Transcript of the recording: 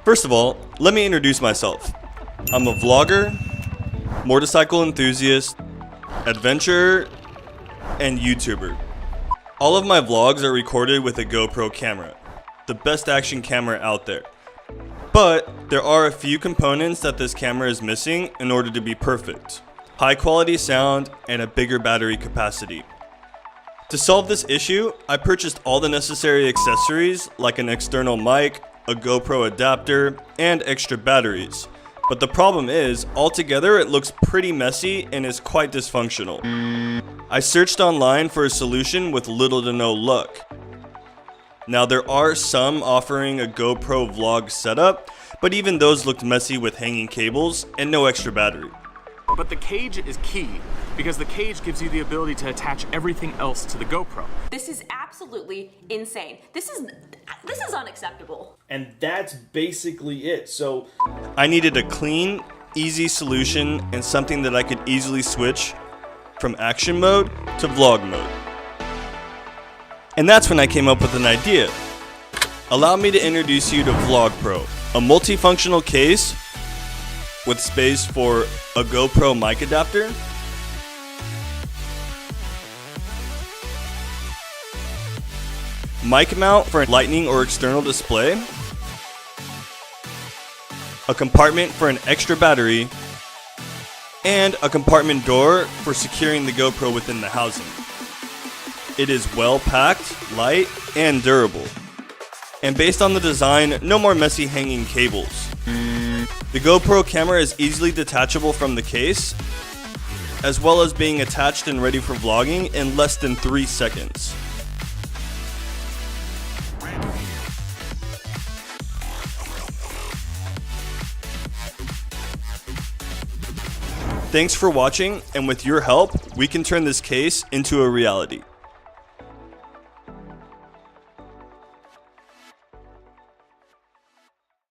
First of all, let me introduce myself. I'm a vlogger, motorcycle enthusiast, adventurer, and YouTuber. All of my vlogs are recorded with a GoPro camera, the best action camera out there. But there are a few components that this camera is missing in order to be perfect. High quality sound and a bigger battery capacity. To solve this issue, I purchased all the necessary accessories like an external mic, a GoPro adapter, and extra batteries. But the problem is, altogether it looks pretty messy and is quite dysfunctional. I searched online for a solution with little to no luck. Now there are some offering a GoPro vlog setup, but even those looked messy with hanging cables and no extra battery. But the cage is key, because the cage gives you the ability to attach everything else to the GoPro. This is absolutely insane. This is unacceptable. And that's basically it. So I needed a clean, easy solution and something that I could easily switch from action mode to vlog mode. And that's when I came up with an idea. Allow me to introduce you to VlogPRO, a multifunctional case with space for a GoPro mic adapter, mic mount for a lightning or external display, a compartment for an extra battery, and a compartment door for securing the GoPro within the housing. It is well packed, light, and durable. And based on the design, no more messy hanging cables. The GoPro camera is easily detachable from the case, as well as being attached and ready for vlogging in less than 3 seconds. Thanks for watching, and with your help, we can turn this case into a reality.